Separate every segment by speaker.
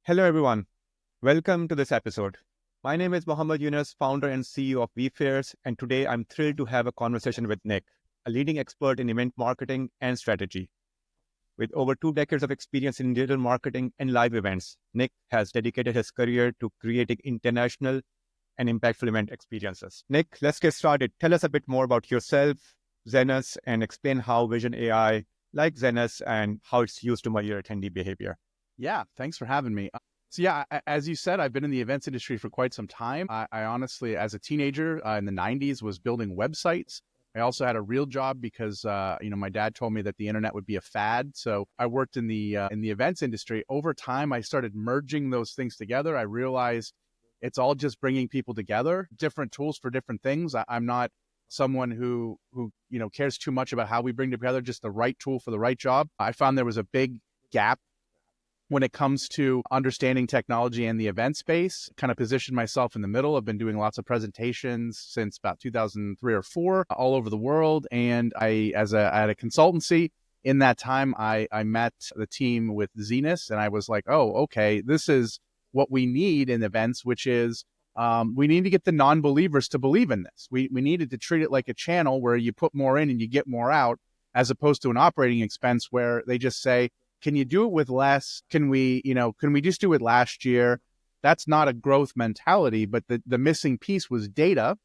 Speaker 1: Hello, everyone. Welcome to this episode. My name is Younas, founder and CEO of vFairs, and today I'm thrilled to have a conversation with Nick, a leading expert in event marketing and strategy. With over 2 decades of experience in digital marketing and live events, Nick has dedicated his career to creating international and impactful event experiences. Nick, let's get started. Tell us a bit more about yourself, Xenus, and explain how Vision AI, like Xenus, and how it's used to measure attendee behavior.
Speaker 2: Yeah, thanks for having me. As you said, I've been in the events industry for quite some time. I honestly, as a teenager in the 90s, was building websites. I also had a real job because, my dad told me that the internet would be a fad. So I worked in the events industry. Over time, I started merging those things together. I realized it's all just bringing people together, different tools for different things. I'm not someone who cares too much about how we bring together just the right tool for the right job. I found there was a big gap when it comes to understanding technology and the event space. Kind of positioned myself in the middle. I've been doing lots of presentations since about 2003 or 4 all over the world. And I had a consultancy. In that time, I met the team with Xenus, and I was like, oh, okay, this is what we need in events, which is we need to get the non-believers to believe in this. We needed to treat it like a channel where you put more in and you get more out, as opposed to an operating expense where they just say, can you do it with less? Can we just do it last year? That's not a growth mentality, but the missing piece was data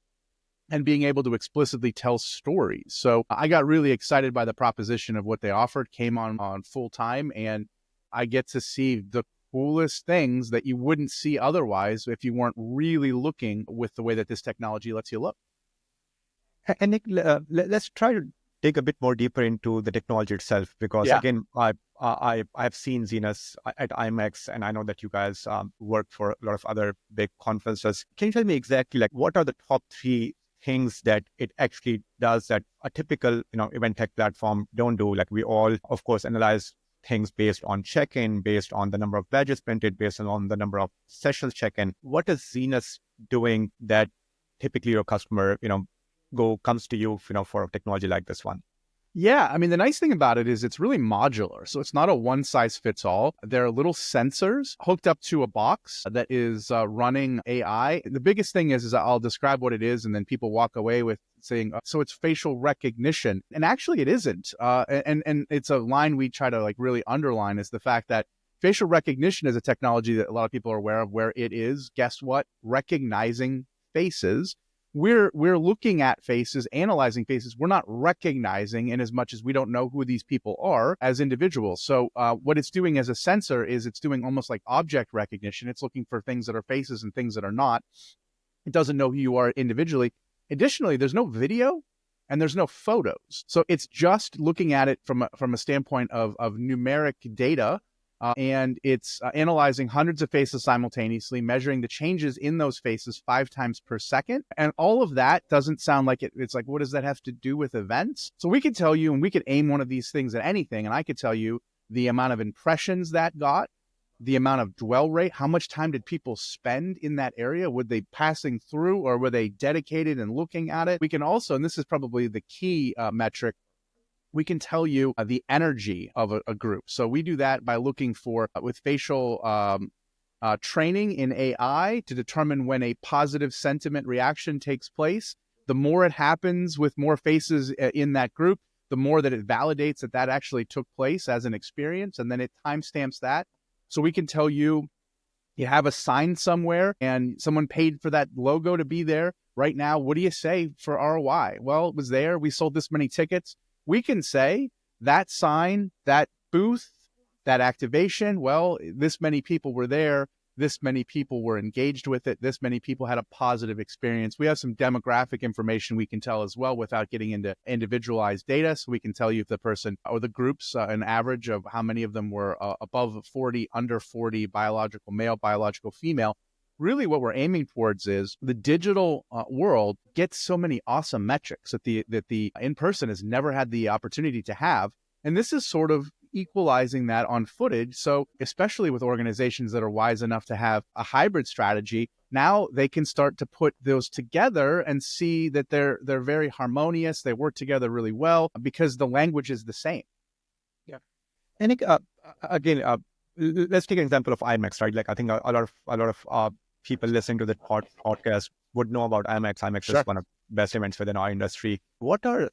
Speaker 2: and being able to explicitly tell stories. So I got really excited by the proposition of what they offered, came on full time, and I get to see the coolest things that you wouldn't see otherwise if you weren't really looking with the way that this technology lets you look.
Speaker 1: And Nick, let's try to dig a bit more deeper into the technology itself, because
Speaker 2: Yeah.
Speaker 1: again, I've seen Xenus at IMAX, and I know that you guys work for a lot of other big conferences. Can you tell me exactly like what are the top 3 things that it actually does that a typical event tech platform don't do? Like we all, of course, analyze things based on check-in, based on the number of badges printed, based on the number of sessions check-in. What is Xenus doing that typically your customer, comes to you, for a technology like this one?
Speaker 2: Yeah, I mean, the nice thing about it is it's really modular. So it's not a one size fits all. There are little sensors hooked up to a box that is running AI. The biggest thing is I'll describe what it is, and then people walk away with saying, so it's facial recognition. And actually it isn't. And it's a line we try to like really underline, is the fact that facial recognition is a technology that a lot of people are aware of, where it is, guess what, recognizing faces. We're looking at faces, analyzing faces. We're not recognizing, in as much as we don't know who these people are as individuals. So what it's doing as a sensor is it's doing almost like object recognition. It's looking for things that are faces and things that are not. It doesn't know who you are individually. Additionally, there's no video and there's no photos. So it's just looking at it from a standpoint of numeric data. And it's analyzing hundreds of faces simultaneously, measuring the changes in those faces 5 times per second. And all of that doesn't sound like it's like, what does that have to do with events? So we could tell you, and we could aim one of these things at anything, and I could tell you the amount of impressions that got, the amount of dwell rate, how much time did people spend in that area? Were they passing through, or were they dedicated and looking at it? We can also, and this is probably the key metric, we can tell you the energy of a group. So we do that by looking for, with facial training in AI, to determine when a positive sentiment reaction takes place. The more it happens with more faces in that group, the more that it validates that that actually took place as an experience, and then it timestamps that. So we can tell you, you have a sign somewhere and someone paid for that logo to be there. Right now, what do you say for ROI? Well, it was there. We sold this many tickets. We can say that sign, that booth, that activation, well, this many people were there, this many people were engaged with it, this many people had a positive experience. We have some demographic information we can tell as well without getting into individualized data. So we can tell you if the person or the groups, an average of how many of them were above 40, under 40, biological male, biological female. Really what we're aiming towards is the digital world gets so many awesome metrics that the in-person has never had the opportunity to have. And this is sort of equalizing that on footage. So especially with organizations that are wise enough to have a hybrid strategy, now they can start to put those together and see that they're very harmonious. They work together really well because the language is the same.
Speaker 1: Yeah. And again, let's take an example of IMAX, right? Like I think a lot of people listening to the podcast would know about IMAX. IMAX is
Speaker 2: Sure.
Speaker 1: one of the best events within our industry. What are,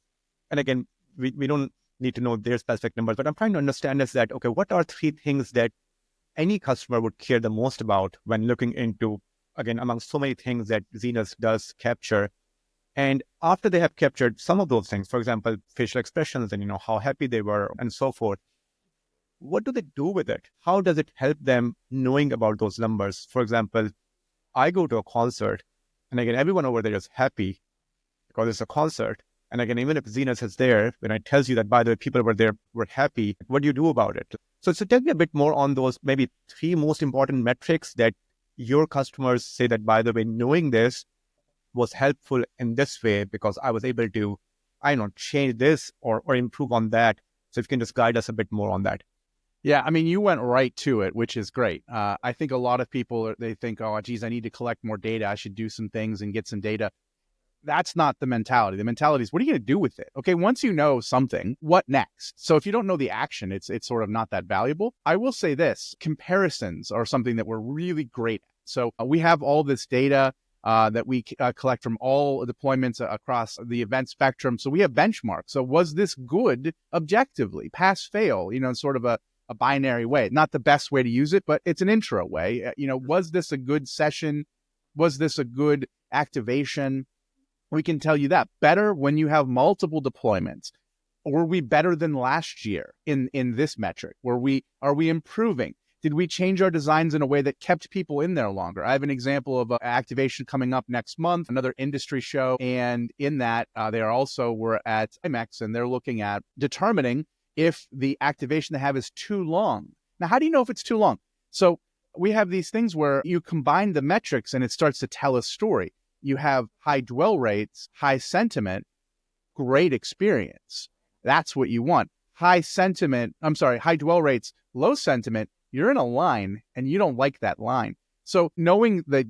Speaker 1: and again, we don't need to know their specific numbers, but I'm trying to understand is that, okay, what are three things that any customer would care the most about when looking into, again, among so many things that Xenus does capture. And after they have captured some of those things, for example, facial expressions and, how happy they were and so forth, what do they do with it? How does it help them knowing about those numbers? For example, I go to a concert and again, everyone over there is happy because it's a concert. And again, even if Xenus is there, when it tells you that, by the way, people were there, were happy, what do you do about it? So tell me a bit more on those maybe three most important metrics that your customers say that, by the way, knowing this was helpful in this way because I was able to, change this or improve on that. So if you can just guide us a bit more on that.
Speaker 2: Yeah, I mean, you went right to it, which is great. I think a lot of people, they think, oh, geez, I need to collect more data. I should do some things and get some data. That's not the mentality. The mentality is, what are you going to do with it? Okay, once you know something, what next? So if you don't know the action, it's sort of not that valuable. I will say this, comparisons are something that we're really great at. So we have all this data that we collect from all deployments across the event spectrum. So we have benchmarks. So was this good objectively? Pass, fail, sort of a binary way. Not the best way to use it, but it's an intro way. Was this a good session? Was this a good activation? We can tell you that. Better when you have multiple deployments. Were we better than last year in this metric? Are we improving? Did we change our designs in a way that kept people in there longer? I have an example of an activation coming up next month, another industry show. And in that, we're at IMAX and they're looking at determining if the activation they have is too long. Now, how do you know if it's too long? So we have these things where you combine the metrics and it starts to tell a story. You have high dwell rates, high sentiment, great experience. That's what you want. High dwell rates, low sentiment, you're in a line and you don't like that line. So knowing that,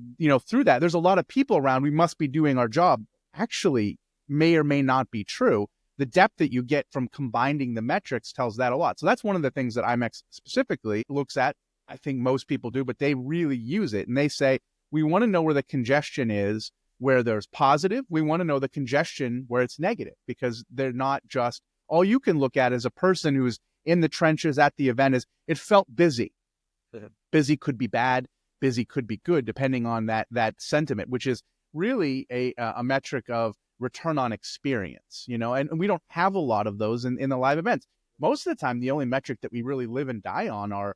Speaker 2: through that, there's a lot of people around, we must be doing our job, actually may or may not be true. The depth that you get from combining the metrics tells that a lot. So that's one of the things that IMAX specifically looks at. I think most people do, but they really use it. And they say, we want to know where the congestion is, where there's positive. We want to know the congestion where it's negative, because they're not just, all you can look at as a person who's in the trenches at the event is it felt busy. Busy could be bad. Busy could be good, depending on that sentiment, which is really a metric of return on experience, and we don't have a lot of those in the live events. Most of the time, the only metric that we really live and die on are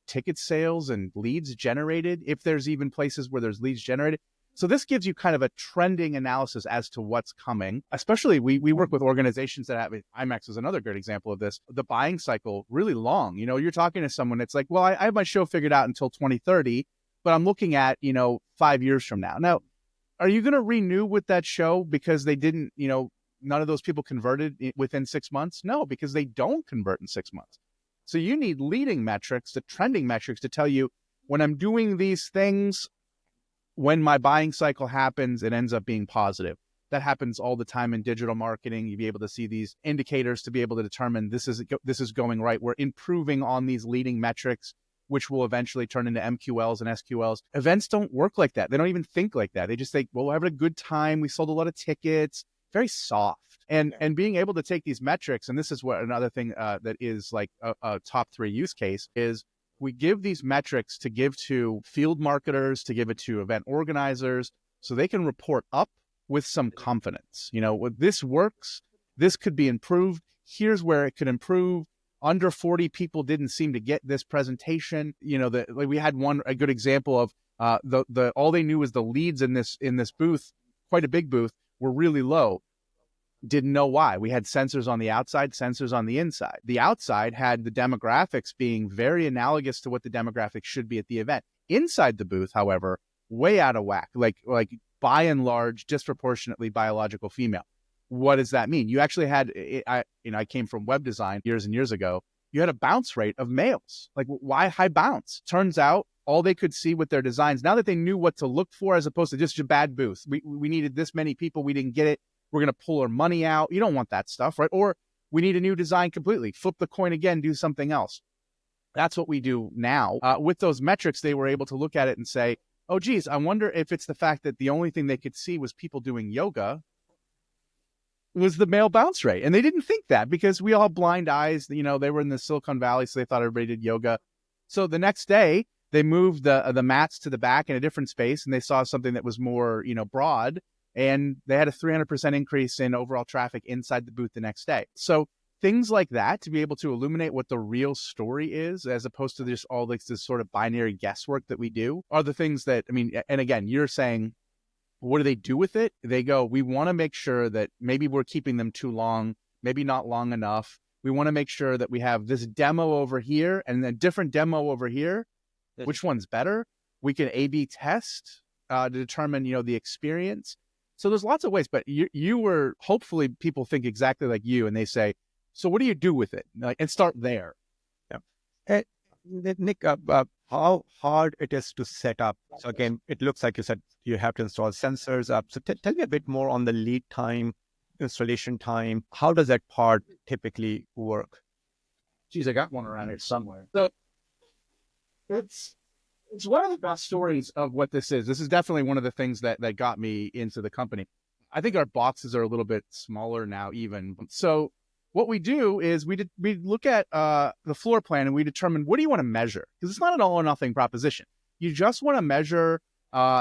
Speaker 2: ticket sales and leads generated, if there's even places where there's leads generated. So this gives you kind of a trending analysis as to what's coming. Especially we work with organizations that have, IMAX is another great example of this, the buying cycle really long. You're talking to someone, it's like, well, I have my show figured out until 2030, but I'm looking at, 5 years from now. Now, are you going to renew with that show because they didn't, none of those people converted within 6 months? No, because they don't convert in 6 months. So you need leading metrics, the trending metrics, to tell you, when I'm doing these things, when my buying cycle happens, it ends up being positive. That happens all the time in digital marketing. You'll be able to see these indicators to be able to determine this is going right. We're improving on these leading metrics, which will eventually turn into MQLs and SQLs. Events don't work like that. They don't even think like that. They just think, well, we're having a good time. We sold a lot of tickets. Very soft. And being able to take these metrics, and this is what another thing that is like a top 3 use case is, we give these metrics to give to field marketers, to give it to event organizers, so they can report up with some confidence. This works, this could be improved, here's where it could improve. Under 40 people didn't seem to get this presentation. We had a good example of all they knew was the leads in this booth, quite a big booth, were really low. Didn't know why. We had sensors on the outside, sensors on the inside. The outside had the demographics being very analogous to what the demographics should be at the event. Inside the booth, however, way out of whack, like by and large, disproportionately biological female. What does that mean? You actually had, I came from web design years and years ago. You had a bounce rate of males. Like, why high bounce? Turns out all they could see with their designs, now that they knew what to look for, as opposed to just a bad booth. We needed this many people. We didn't get it. We're going to pull our money out. You don't want that stuff, right? Or we need a new design completely. Flip the coin again, do something else. That's what we do now. With those metrics, they were able to look at it and say, oh, geez, I wonder if it's the fact that the only thing they could see was people doing yoga was the male bounce rate. And they didn't think that because we all have blind eyes. They were in the Silicon Valley, so they thought everybody did yoga. So the next day, they moved the mats to the back in a different space, and they saw something that was more, broad, and they had a 300% increase in overall traffic inside the booth the next day. So things like that, to be able to illuminate what the real story is, as opposed to just all this sort of binary guesswork that we do, are the things that, and again, you're saying, what do they do with it? They go, we want to make sure that maybe we're keeping them too long, maybe not long enough. We want to make sure that we have this demo over here and a different demo over here. Which one's better? We can A/B test to determine, the experience. So there's lots of ways, but you were, hopefully people think exactly like you, and they say, so what do you do with it? And start there.
Speaker 1: Yeah. Hey, Nick, how hard it is to set up? So again, it looks like you said you have to install sensors up. So tell me a bit more on the lead time, installation time. How does that part typically work?
Speaker 2: Geez, I got one around here somewhere. So it's one of the best stories of what this is. This is definitely one of the things that got me into the company. I think our boxes are a little bit smaller now even. So what we do is we look at the floor plan and we determine, what do you want to measure? Because it's not an all or nothing proposition. You just want to measure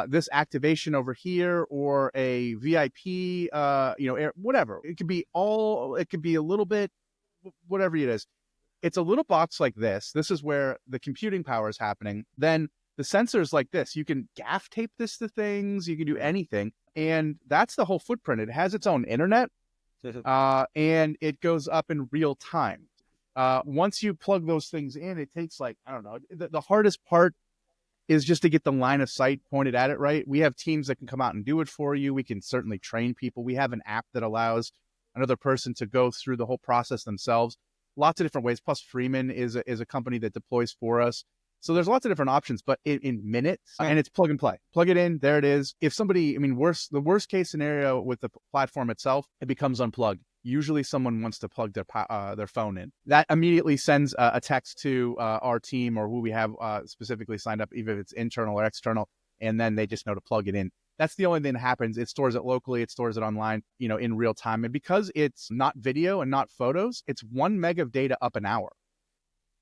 Speaker 2: this activation over here, or a VIP, whatever. It could be a little bit, whatever it is. It's a little box like this. This is where the computing power is happening. Then the sensors like this, you can gaff tape this to things. You can do anything. And that's the whole footprint. It has its own internet. And it goes up in real time. Once you plug those things in, it takes I don't know, the hardest part is just to get the line of sight pointed at it right. We have teams that can come out and do it for you. We can certainly train people. We have an app that allows another person to go through the whole process themselves. Lots of different ways. Plus Freeman is a company that deploys for us. So there's lots of different options, but in minutes, and it's plug and play. Plug it in, there it is. If somebody, the worst case scenario with the platform itself, it becomes unplugged. Usually someone wants to plug their phone in. That immediately sends a text to our team, or who we have specifically signed up, even if it's internal or external, and then they just know to plug it in. That's the only thing that happens. It stores it locally, it stores it online, in real time. And because it's not video and not photos, it's 1 meg of data up an hour,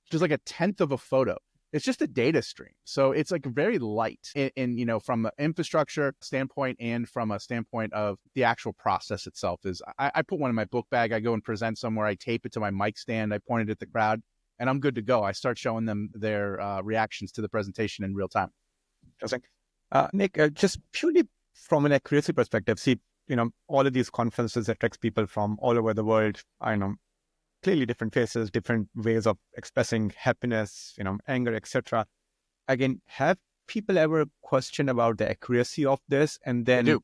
Speaker 2: which is like a tenth of a photo. It's just a data stream. So it's very light in from an infrastructure standpoint, and from a standpoint of the actual process itself. Is I put one in my book bag. I go and present somewhere. I tape it to my mic stand. I point it at the crowd, and I'm good to go. I start showing them their reactions to the presentation in real time.
Speaker 1: Interesting. Nick, just purely from an accuracy perspective, see, all of these conferences attract people from all over the world. I know, clearly different faces, different ways of expressing happiness, anger, etc. Again, have people ever questioned about the accuracy of this? And then,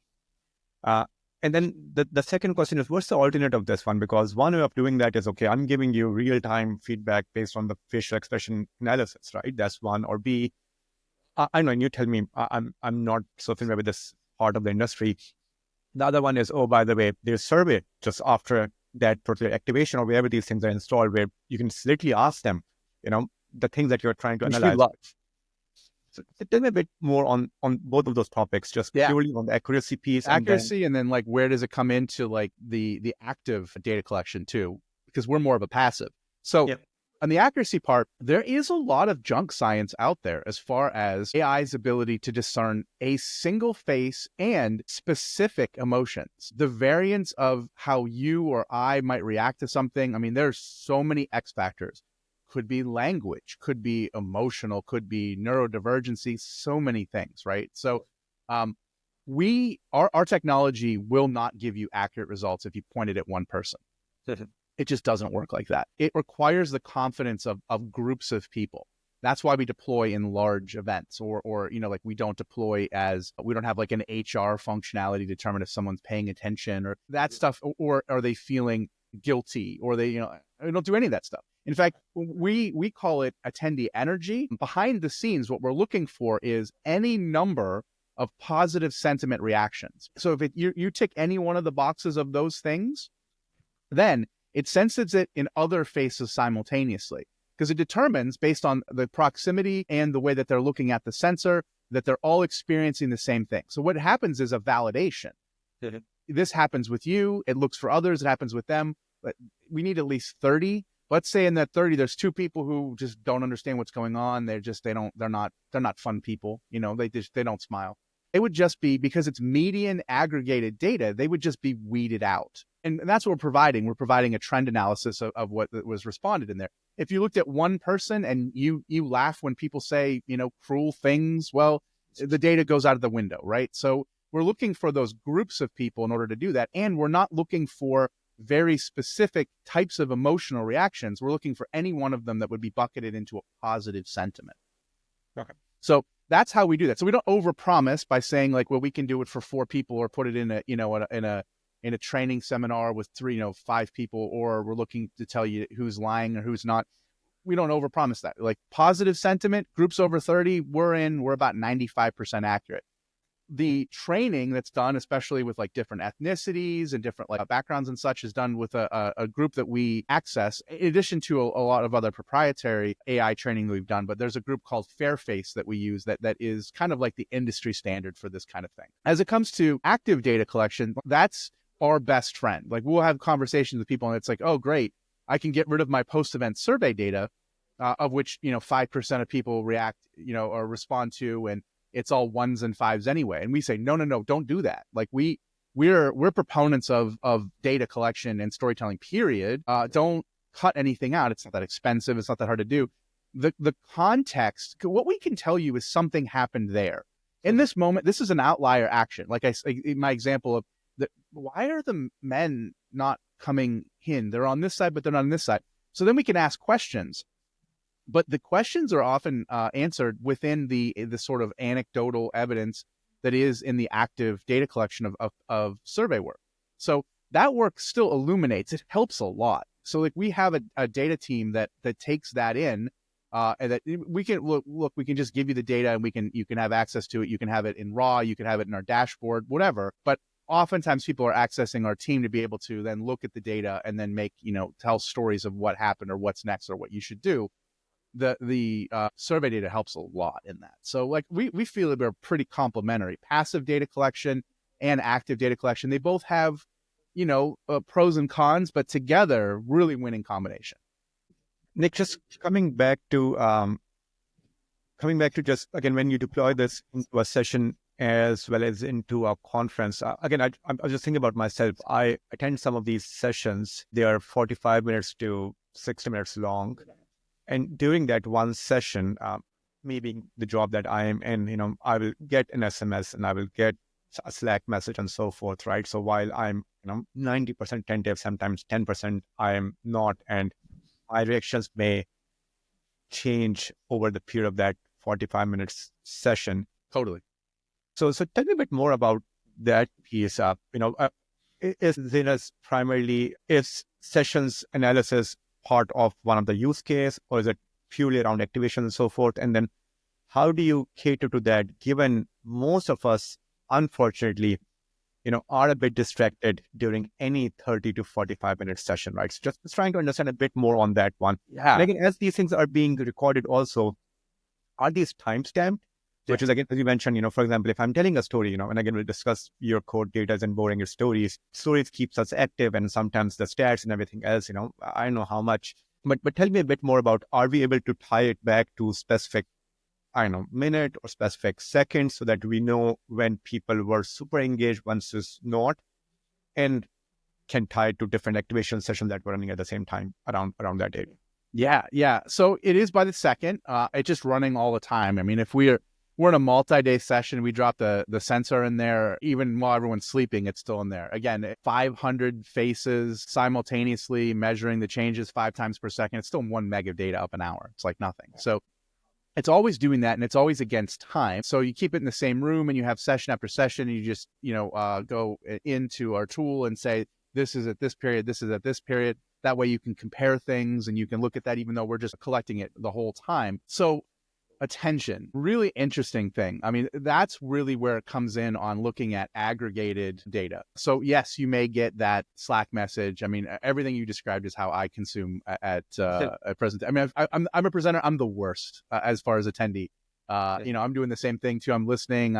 Speaker 1: the second question is, what's the alternate of this one? Because one way of doing that is, okay, I'm giving you real-time feedback based on the facial expression analysis, right? That's one. Or B, I know, and you tell me, I'm not so familiar with this part of the industry. The other one is, oh, by the way, there's survey just after that particular activation or wherever these things are installed, where you can literally ask them, the things that you're trying to analyze. So tell me a bit more on both of those topics, just purely on the accuracy piece.
Speaker 2: Accuracy, and then where does it come into the active data collection too? Because we're more of a passive. So on the accuracy part, there is a lot of junk science out there as far as AI's ability to discern a single face and specific emotions. The variance of how you or I might react to something. There's so many X factors. Could be language, could be emotional, could be neurodivergency, so many things, right? So our technology will not give you accurate results if you point it at one person. It just doesn't work like that. It requires the confidence of groups of people. That's why we deploy in large events, or we don't deploy we don't have an HR functionality to determine if someone's paying attention or that stuff, or are they feeling guilty, or we don't do any of that stuff. In fact, we call it attendee energy. Behind the scenes, what we're looking for is any number of positive sentiment reactions. So if you tick any one of the boxes of those things, then it senses it in other faces simultaneously. because it determines based on the proximity and the way that they're looking at the sensor that they're all experiencing the same thing. So what happens is a validation.
Speaker 1: Mhm.
Speaker 2: This happens with you. It looks for others. It happens with them. But we need at least 30. Let's say in that 30, there's 2 people who just don't understand what's going on. They're not fun people. They don't smile. It would just be, because it's median aggregated data, they would just be weeded out. And that's what we're providing. We're providing a trend analysis of what was responded in there. If you looked at one person and you laugh when people say, cruel things, well, the data goes out of the window, right? So we're looking for those groups of people in order to do that. And we're not looking for very specific types of emotional reactions. We're looking for any one of them that would be bucketed into a positive sentiment.
Speaker 1: Okay.
Speaker 2: So that's how we do that. So we don't overpromise by saying like, well, we can do it for 4 people or put it in a training seminar with 5 people, or we're looking to tell you who's lying or who's not. We don't overpromise that. Like positive sentiment, groups over 30, we're about 95% accurate. The training that's done, especially with like different ethnicities and different like backgrounds and such, is done with a group that we access, in addition to a lot of other proprietary AI training that we've done. But there's a group called vFairs that we use that is kind of like the industry standard for this kind of thing. As it comes to active data collection, that's our best friend. Like we'll have conversations with people and it's like, oh, great, I can get rid of my post-event survey data, of which 5% of people react, or respond to, and it's all 1s and 5s anyway. And we say, no, don't do that. Like we're proponents of data collection and storytelling, period. Don't cut anything out. It's not that expensive. It's not that hard to do. The context, what we can tell you is something happened there. In this moment, this is an outlier action. Like in my example of why are the men not coming in? They're on this side, but they're not on this side. So then we can ask questions. But the questions are often answered within the sort of anecdotal evidence that is in the active data collection of survey work. So that work still illuminates. It helps a lot. So like we have a data team that takes that in, and that we can look. We can just give you the data, and you can have access to it. You can have it in raw. You can have it in our dashboard, whatever. But oftentimes people are accessing our team to be able to then look at the data and then make tell stories of what happened or what's next or what you should do. The survey data helps a lot in that. So like we feel that we're pretty complementary. Passive data collection and active data collection, they both have, pros and cons, but together really winning combination.
Speaker 1: Nick, just coming back to just again, when you deploy this into a session as well as into a conference, again, I was just thinking about myself. I attend some of these sessions. They are 45 minutes to 60 minutes long. And during that one session, me being the job that I am in, I will get an SMS and I will get a Slack message and so forth, right? So while I'm, 90% attentive, sometimes 10% I am not, and my reactions may change over the period of that 45 minutes session.
Speaker 2: Totally.
Speaker 1: So tell me a bit more about that piece. Is Xenus primarily, is sessions analysis part of one of the use case, or is it purely around activation and so forth? And then how do you cater to that, given most of us, unfortunately, are a bit distracted during any 30 to 45 minute session, right? So just trying to understand a bit more on that one.
Speaker 2: Yeah.
Speaker 1: And again, as these things are being recorded also, are these timestamped? Which is, again, as you mentioned, for example, if I'm telling a story, and again, we'll discuss your code data and boring your stories keeps us active, and sometimes the stats and everything else, I don't know how much, but tell me a bit more about, are we able to tie it back to specific, minute or specific seconds so that we know when people were super engaged versus not, and can tie it to different activation sessions that were running at the same time around that area?
Speaker 2: Yeah. So it is by the second. It's just running all the time. I mean, if we're in a multi-day session, we drop the sensor in there, even while everyone's sleeping, it's still in there. Again, 500 faces simultaneously measuring the changes 5 times per second. It's still 1 meg of data up an hour. It's like nothing. So it's always doing that, and it's always against time. So you keep it in the same room, and you have session after session, and you just, go into our tool and say, this is at this period, this is at this period. That way you can compare things and you can look at that, even though we're just collecting it the whole time. So Attention, really interesting thing. I mean, that's really where it comes in on looking at aggregated data. So yes, you may get that Slack message. I mean, everything you described is how I consume at present. I mean, I'm a presenter. I'm the worst as far as attendee. I'm doing the same thing too. I'm listening.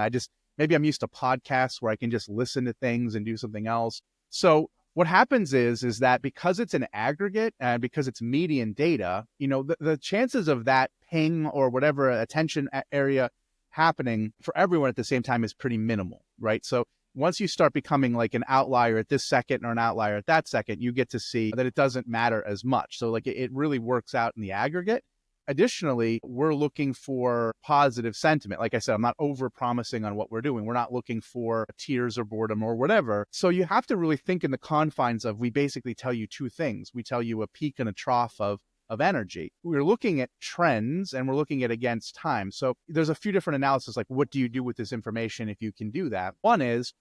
Speaker 2: Maybe I'm used to podcasts where I can just listen to things and do something else. So what happens is that because it's an aggregate and because it's median data, the chances of that ping or whatever attention area happening for everyone at the same time is pretty minimal, right? So once you start becoming like an outlier at this second or an outlier at that second, you get to see that it doesn't matter as much. So like it really works out in the aggregate. Additionally, we're looking for positive sentiment. Like I said, I'm not over promising on what we're doing. We're not looking for tears or boredom or whatever. So you have to really think in the confines of, we basically tell you two things. We tell you a peak and a trough of energy. We're looking at trends and we're looking at against time. So there's a few different analysis, like what do you do with this information if you can do that? One is,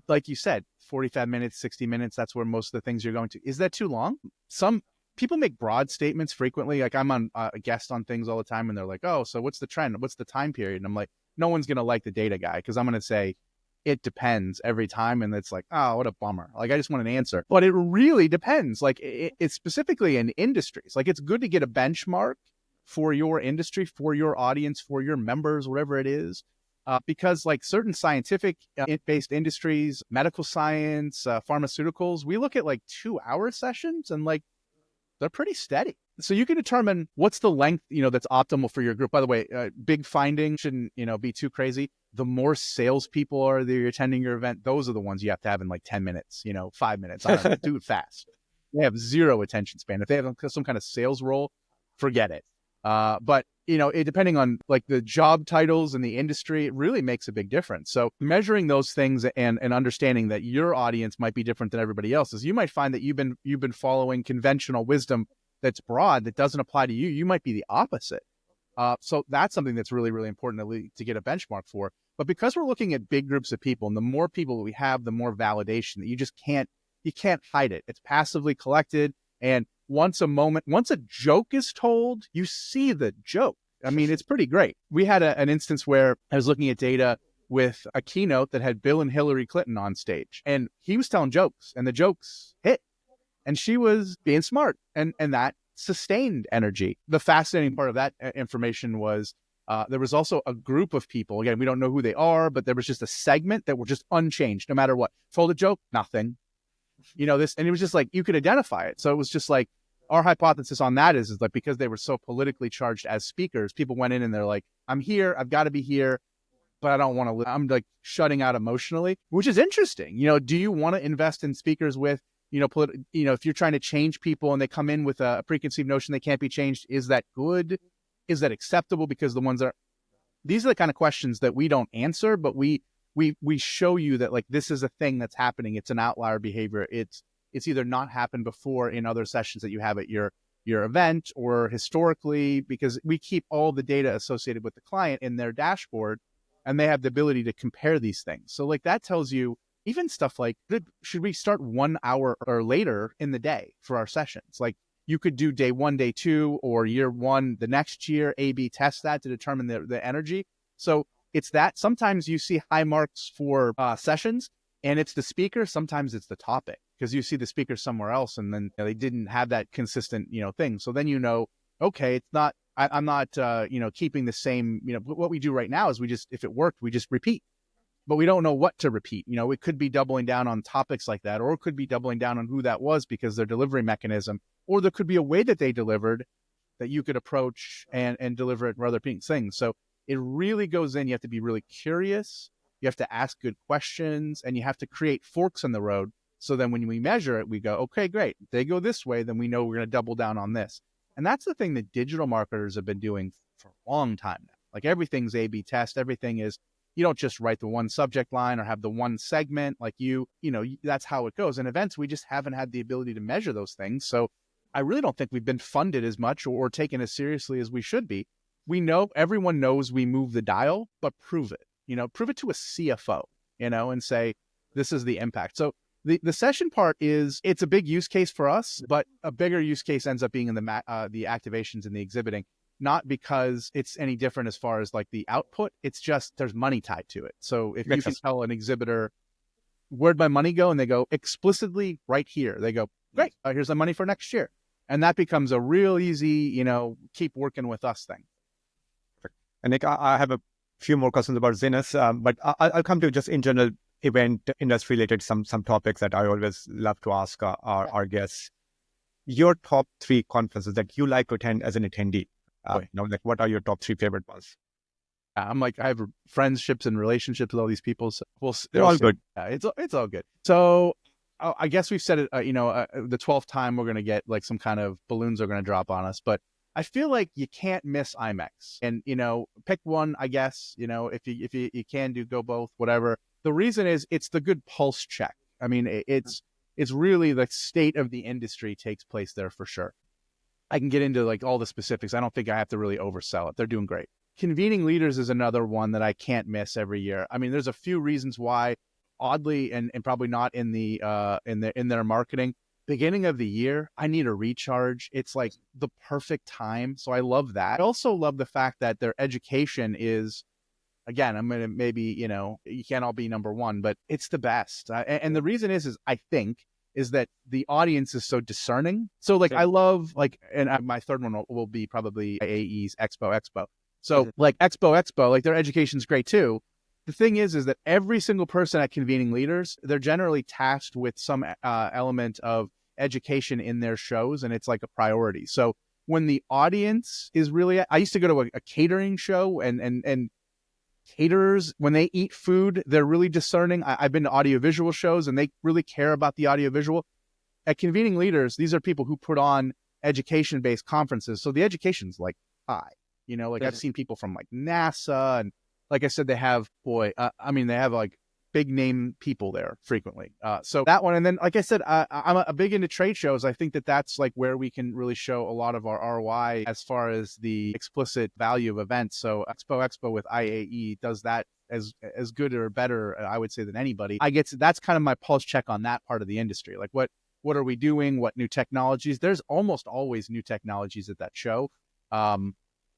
Speaker 2: like you said, 45 minutes, 60 minutes, that's where most of the things you're going to. Is that too long? Some people make broad statements frequently. Like I'm on a guest on things all the time and they're like, oh, so what's the trend? What's the time period? And I'm like, no one's going to like the data guy because I'm going to say it depends every time. And it's like, oh, what a bummer. Like, I just want an answer. But it really depends. Like it's specifically in industries. Like it's good to get a benchmark for your industry, for your audience, for your members, whatever it is. Because like certain scientific based industries, medical science, pharmaceuticals, we look at like 2-hour sessions and like, they're pretty steady. So you can determine what's the length, that's optimal for your group. By the way, big finding, shouldn't, be too crazy. The more salespeople are that are attending your event, those are the ones you have to have in like 10 minutes, 5 minutes. I don't know, do it fast. They have zero attention span. If they have some kind of sales role, forget it. But depending on like the job titles and the industry, it really makes a big difference. So measuring those things and understanding that your audience might be different than everybody else's, you might find that you've been following conventional wisdom that's broad that doesn't apply to you. You might be the opposite. So that's something that's really, really important to get a benchmark for. But because we're looking at big groups of people, and the more people that we have, the more validation that you can't hide it. It's passively collected. And once a joke is told, you see the joke. I mean, it's pretty great. We had an instance where I was looking at data with a keynote that had Bill and Hillary Clinton on stage, and he was telling jokes and the jokes hit, and she was being smart, and that sustained energy. The fascinating part of that information was there was also a group of people, again, we don't know who they are, but there was just a segment that were just unchanged no matter what. Told a joke, nothing. And it was just like, you could identify it. So it was just like, our hypothesis on that is like, because they were so politically charged as speakers, people went in and they're like, I'm here, I've got to be here, but I don't want to, I'm like shutting out emotionally, which is interesting. Do you want to invest in speakers with, if you're trying to change people and they come in with a preconceived notion they can't be changed, is that good? Is that acceptable? Because these are the kind of questions that we don't answer, but we show you that like, this is a thing that's happening. It's an outlier behavior. It's either not happened before in other sessions that you have at your event or historically, because we keep all the data associated with the client in their dashboard and they have the ability to compare these things. So like that tells you even stuff like, should we start 1 hour or later in the day for our sessions? Like you could do day 1, day 2, or year 1, the next year, A/B test that to determine the energy. So it's that sometimes you see high marks for sessions and it's the speaker. Sometimes it's the topic because you see the speaker somewhere else and then they didn't have that consistent, thing. So then, okay, it's not, I'm not, keeping the same, what we do right now is if it worked, we just repeat, but we don't know what to repeat. It could be doubling down on topics like that, or it could be doubling down on who that was because their delivery mechanism, or there could be a way that they delivered that you could approach and deliver it for other things. So it really goes in. You have to be really curious. You have to ask good questions and you have to create forks in the road. So then when we measure it, we go, okay, great. If they go this way, then we know we're going to double down on this. And that's the thing that digital marketers have been doing for a long time now. Like everything's A/B test. Everything is, you don't just write the one subject line or have the one segment. Like that's how it goes. In events, we just haven't had the ability to measure those things. So I really don't think we've been funded as much or taken as seriously as we should be. We know, everyone knows we move the dial, but prove it, prove it to a CFO, and say, this is the impact. So the session part it's a big use case for us, but a bigger use case ends up being in the activations and the exhibiting. not because it's any different as far as like the output. It's just there's money tied to it. So if you can tell an exhibitor, where'd my money go? And they go explicitly right here. They go, great, here's the money for next year. And that becomes a real easy, keep working with us thing.
Speaker 1: And Nick, I have a few more questions about Xenus, but I'll come to just in general event industry related some topics that I always love to ask our guests. Your top 3 conferences that you like to attend as an attendee. Like what are your top 3 favorite ones?
Speaker 2: I'm like, I have friendships and relationships with all these people. So
Speaker 1: they're all good.
Speaker 2: It's all good. So I guess we've said it, the 12th time we're going to get like some kind of balloons are going to drop on us, but I feel like you can't miss IMEX and, pick one, I guess, if you can go both, whatever. The reason is it's the good pulse check. I mean, it's really the state of the industry takes place there for sure. I can get into like all the specifics. I don't think I have to really oversell it. They're doing great. Convening leaders is another one that I can't miss every year. I mean, there's a few reasons why, oddly, and probably not in their marketing. Beginning of the year, I need a recharge. It's like the perfect time. So I love that. I also love the fact that their education is, again, I'm going to maybe, you can't all be number one, but it's the best. And the reason is I think, is that the audience is so discerning. So like, I love and my third one will be probably AE's Expo. So like Expo, like their education's great too. The thing is that every single person at Convening Leaders, they're generally tasked with some element of education in their shows, and it's like a priority. So when the audience is really, I used to go to a catering show, and caterers, when they eat food, they're really discerning. I've been to audiovisual shows, and they really care about the audiovisual. At Convening Leaders, these are people who put on education-based conferences, so the education's like high. I've seen people from like NASA, and like I said, they have, they have like big name people there frequently. So that one. And then, like I said, I'm a big into trade shows. I think that's like where we can really show a lot of our ROI as far as the explicit value of events. So Expo with IAE does that as good or better, I would say, than anybody. That's kind of my pulse check on that part of the industry. Like what are we doing? What new technologies? There's almost always new technologies at that show.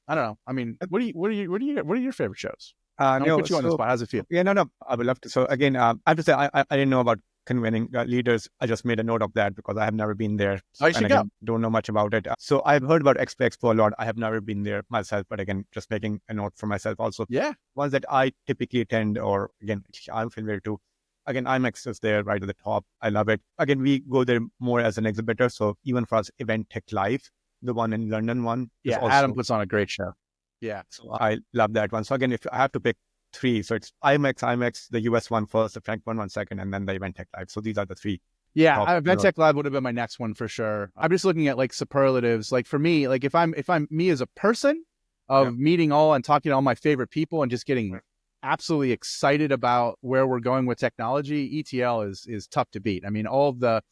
Speaker 2: I don't know. I mean, what are your favorite shows? I'll put you on the spot. How's it feel?
Speaker 1: Yeah, no, I would love to. So again, I have to say, I didn't know about Convening Leaders. I just made a note of that because I have never been there.
Speaker 2: Oh, you should go.
Speaker 1: Don't know much about it. So I've heard about Expo a lot. I have never been there myself, but again, just making a note for myself also.
Speaker 2: Yeah.
Speaker 1: Ones that I typically attend, or again, I'm familiar to. Again, IMEX is there right at the top. I love it. Again, we go there more as an exhibitor. So even for us, Event Tech Live, the one in London one.
Speaker 2: Yeah, also, Adam puts on a great show. Yeah.
Speaker 1: So I love that one. So again, if I have to pick 3, so it's IMEX, the US one first, the Frankfurt one second, and then the Event Tech Live. So these are the 3.
Speaker 2: Yeah, Event Tech Live would have been my next one for sure. I'm just looking at like superlatives. Like for me, like if I'm me as a person of meeting all and talking to all my favorite people and just getting absolutely excited about where we're going with technology, ETL is tough to beat. I mean, all the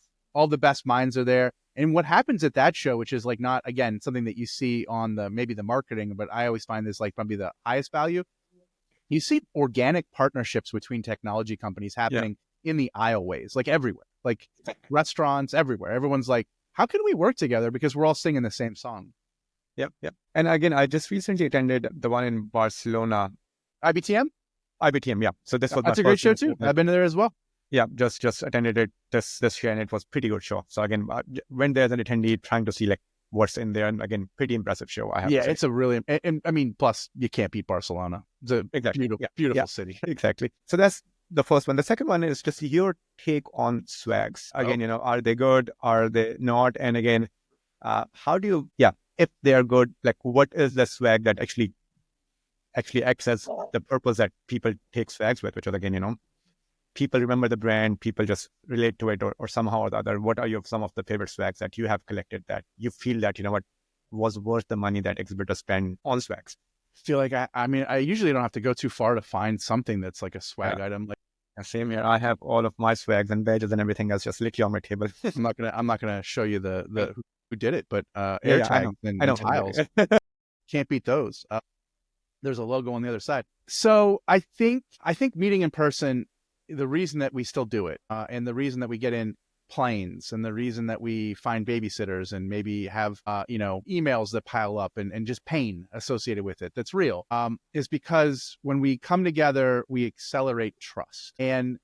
Speaker 2: best minds are there. And what happens at that show, which is like not, again, something that you see on maybe the marketing, but I always find this like probably the highest value. You see organic partnerships between technology companies happening in the aisleways, like everywhere, like restaurants everywhere. Everyone's like, how can we work together? Because we're all singing the same song.
Speaker 1: Yep. And again, I just recently attended the one in Barcelona.
Speaker 2: IBTM,
Speaker 1: yeah. So this was
Speaker 2: that's a great show too. I've been there as well.
Speaker 1: Yeah, just attended it this year, and it was pretty good show. So again, went there as an attendee, trying to see like what's in there, and again, pretty impressive show. I have to say.
Speaker 2: It's a really, and I mean, plus you can't beat Barcelona. It's a beautiful city.
Speaker 1: Exactly. So that's the first one. The second one is just your take on swags. Again, are they good? Are they not? And again, how do you, if they are good, like what is the swag that actually acts as the purpose that people take swags with, which is again, people remember the brand, people just relate to it or somehow or the other. What are some of the favorite swags that you have collected that you feel that, what was worth the money that exhibitors spend on swags?
Speaker 2: I feel like I usually don't have to go too far to find something that's like a swag item. Like
Speaker 1: same here. I have all of my swags and badges and everything else just literally on my table.
Speaker 2: I'm not gonna show you the who did it, but air tags and tiles. Can't beat those. There's a logo on the other side. So I think meeting in person, the reason that we still do it and the reason that we get in planes and the reason that we find babysitters and maybe have, emails that pile up and just pain associated with it that's real, is because when we come together, we accelerate trust. And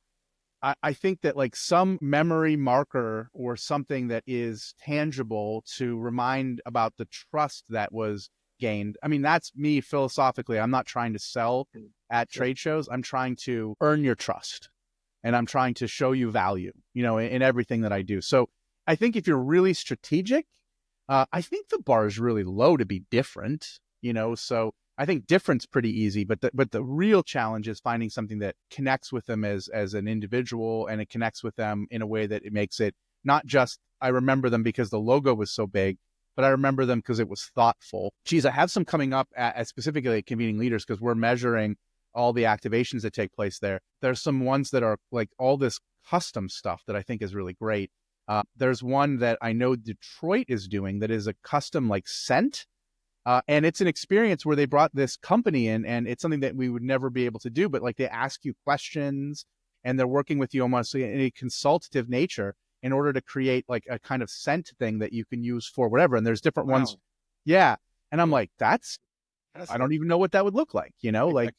Speaker 2: I think that like some memory marker or something that is tangible to remind about the trust that was gained. I mean, that's me philosophically. I'm not trying to sell at trade shows. I'm trying to earn your trust and I'm trying to show you value, in everything that I do. So I think if you're really strategic, I think the bar is really low to be different, so I think different's pretty easy, but the real challenge is finding something that connects with them as an individual, and it connects with them in a way that it makes it not just, I remember them because the logo was so big, but I remember them because it was thoughtful. Geez, I have some coming up at specifically at Convening Leaders because we're measuring all the activations that take place there. There's some ones that are like all this custom stuff that I think is really great. There's one that I know Detroit is doing that is a custom like scent. And it's an experience where they brought this company in, and it's something that we would never be able to do, but like they ask you questions and they're working with you almost in a consultative nature in order to create like a kind of scent thing that you can use for whatever. And there's different ones. Yeah. And I'm like, I don't even know what that would look like, like,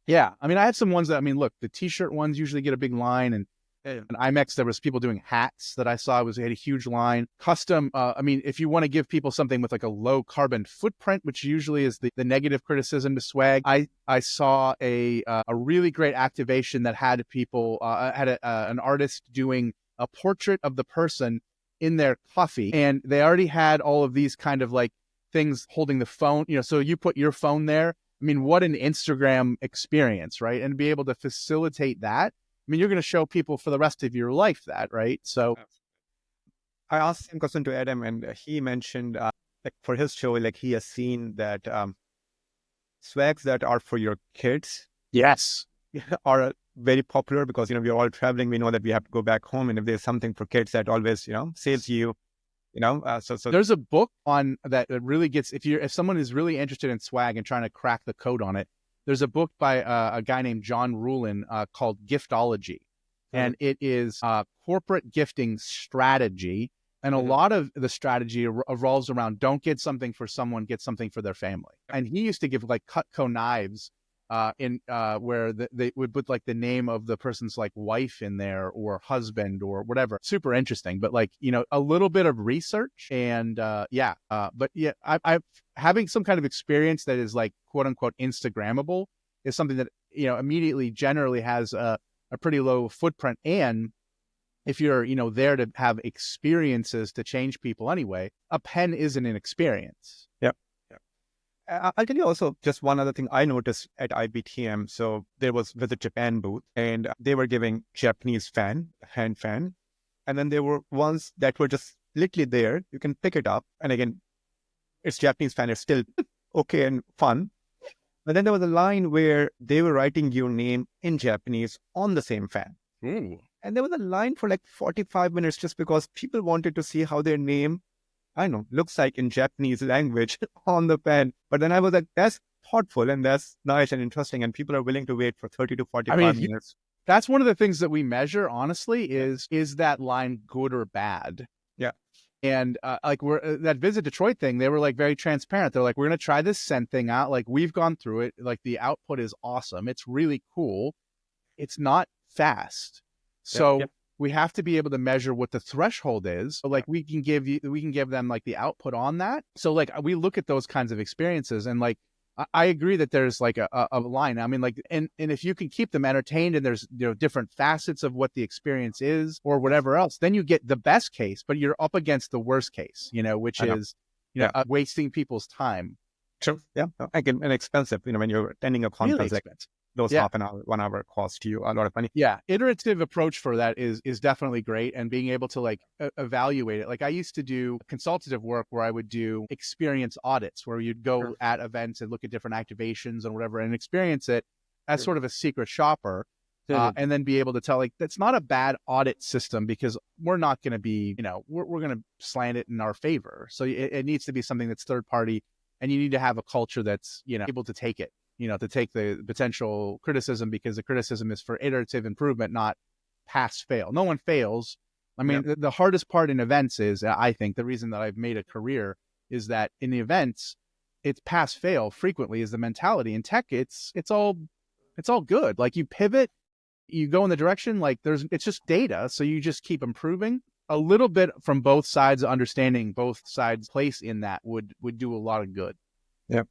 Speaker 2: yeah. I mean, I had some ones that, look, the t-shirt ones usually get a big line, and in IMEX, there was people doing hats that I saw had a huge line. Custom, if you want to give people something with like a low carbon footprint, which usually is the negative criticism to swag, I saw a really great activation that had people, an artist doing a portrait of the person in their coffee, and they already had all of these kind of like things holding the phone, so you put your phone there. What an Instagram experience, right? And be able to facilitate that. You're going to show people for the rest of your life that, right? So
Speaker 1: I asked the same question to Adam, and he mentioned like for his show, like he has seen that swags that are for your kids,
Speaker 2: yes,
Speaker 1: are very popular because we're all traveling. We know that we have to go back home, and if there's something for kids that always saves you, so
Speaker 2: there's a book on that really gets if someone is really interested in swag and trying to crack the code on it. There's a book by a guy named John Rulin called Giftology, and it is corporate gifting strategy. And a lot of the strategy revolves around don't get something for someone, get something for their family. And he used to give like Cutco knives where they would put like the name of the person's like wife in there or husband or whatever. Super interesting, but like, a little bit of research and I've having some kind of experience that is like quote unquote Instagrammable is something that, immediately generally has a pretty low footprint. And if you're, there to have experiences to change people anyway, a pen isn't an experience.
Speaker 1: Yep. I'll tell you also just one other thing I noticed at IBTM. So there was Visit Japan booth, and they were giving Japanese hand fan. And then there were ones that were just literally there. You can pick it up. And again, it's Japanese fan. It's still okay and fun. But then there was a line where they were writing your name in Japanese on the same fan.
Speaker 2: Ooh.
Speaker 1: And there was a line for like 45 minutes just because people wanted to see how their name, looks like in Japanese language on the pen. But then I was like, that's thoughtful and that's nice and interesting. And people are willing to wait for 30 to 45 minutes.
Speaker 2: That's one of the things that we measure, honestly, is that line good or bad?
Speaker 1: Yeah.
Speaker 2: And like that Visit Detroit thing, they were like very transparent. They're like, we're going to try this scent thing out. Like we've gone through it. Like the output is awesome. It's really cool. It's not fast. So we have to be able to measure what the threshold is. So like we can give them like the output on that. So like we look at those kinds of experiences and like, I agree that there's like a line. And if you can keep them entertained and there's different facets of what the experience is or whatever else, then you get the best case, but you're up against the worst case, which is wasting people's time.
Speaker 1: True. Yeah. Again, and expensive, when you're attending a conference,
Speaker 2: Really
Speaker 1: like those half an hour, 1 hour cost you a lot of money.
Speaker 2: Yeah. Iterative approach for that is definitely great. And being able to like evaluate it. Like I used to do consultative work where I would do experience audits where you'd go at events and look at different activations and whatever and experience it as sort of a secret shopper. And then be able to tell like, that's not a bad audit system because we're not going to be, we're going to slant it in our favor. So it needs to be something that's third party and you need to have a culture that's, able to take it. To take the potential criticism because the criticism is for iterative improvement, not pass fail. No one fails. I mean, the hardest part in events is, I think, the reason that I've made a career is that in the events, it's pass fail frequently is the mentality. In tech, it's all good. Like you pivot, you go in the direction, like it's just data. So you just keep improving. A little bit from both sides, understanding both sides' place in that would do a lot of good.
Speaker 1: Yeah.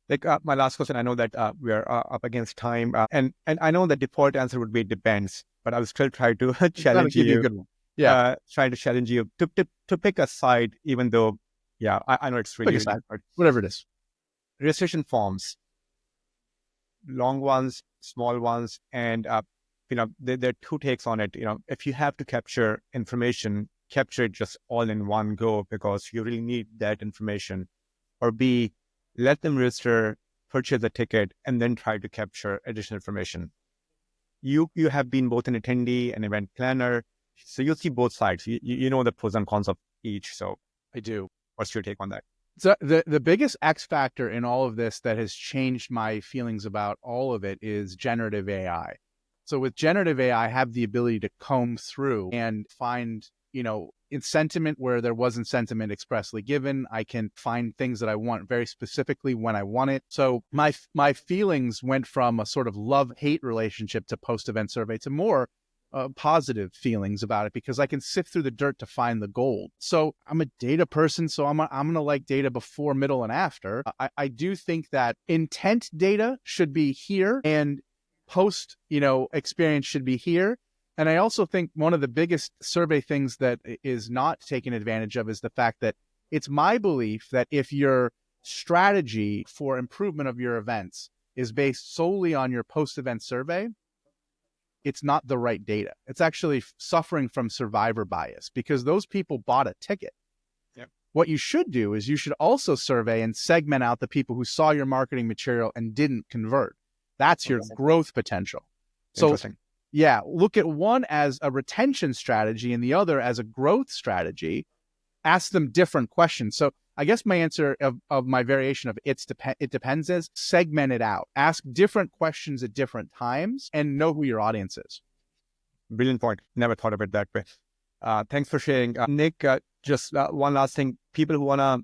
Speaker 1: Like my last question, I know that we are up against time, and I know the default answer would be depends, but I will still try to challenge
Speaker 2: Give you a
Speaker 1: you.
Speaker 2: good one. Yeah,
Speaker 1: Trying to challenge you to pick a side, even though, yeah, I know it's really,
Speaker 2: pick a
Speaker 1: really
Speaker 2: side,
Speaker 1: hard.
Speaker 2: whatever it is.
Speaker 1: Registration forms, long ones, small ones, and there are two takes on it. If you have to capture information, capture it just all in one go because you really need that information, or B, let them register, purchase the ticket, and then try to capture additional information. You have been both an attendee and event planner, so you'll see both sides. You know the pros and cons of each. So
Speaker 2: I do.
Speaker 1: what's your take on that?
Speaker 2: So the biggest X factor in all of this that has changed my feelings about all of it is generative AI. So with generative AI, I have the ability to comb through and find, in sentiment where there wasn't sentiment expressly given. I can find things that I want very specifically when I want it. So my feelings went from a sort of love-hate relationship to post-event survey to more positive feelings about it because I can sift through the dirt to find the gold. So I'm a data person, so I'm going to like data before, middle, and after. I do think that intent data should be here and post, experience should be here. And I also think one of the biggest survey things that is not taken advantage of is the fact that it's my belief that if your strategy for improvement of your events is based solely on your post-event survey, it's not the right data. It's actually suffering from survivor bias because those people bought a ticket.
Speaker 1: Yep.
Speaker 2: What you should do is you should also survey and segment out the people who saw your marketing material and didn't convert. That's your growth potential. So, yeah, look at one as a retention strategy and the other as a growth strategy. Ask them different questions. So I guess my answer of my variation of it depends is segment it out. Ask different questions at different times and know who your audience is.
Speaker 1: Brilliant point. Never thought of it that way. Thanks for sharing. Nick, just one last thing. People who want to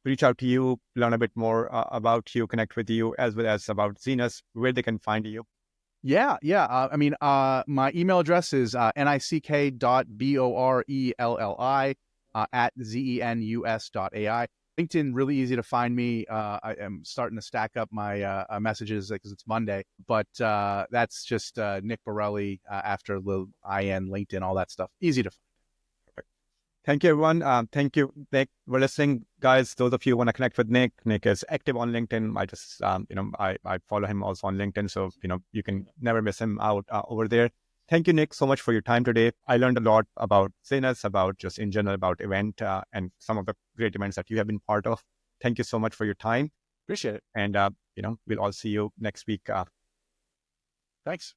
Speaker 1: reach out to you, learn a bit more about you, connect with you, as well as about Xenus, where they can find you.
Speaker 2: Yeah. My email address is nick.borelli at zenus.ai. LinkedIn, really easy to find me. I am starting to stack up my messages because it's Monday, but that's just Nick Borelli after the IN, LinkedIn, all that stuff. Easy to find.
Speaker 1: Perfect. Thank you, everyone. Thank you, Nick, for listening. Guys, those of you who want to connect with Nick is active on LinkedIn. I just, I follow him also on LinkedIn. So, you can never miss him out over there. Thank you, Nick, so much for your time today. I learned a lot about Xenus, about just in general, about event and some of the great events that you have been part of. Thank you so much for your time.
Speaker 2: Appreciate it.
Speaker 1: And, we'll all see you next week.
Speaker 2: Thanks.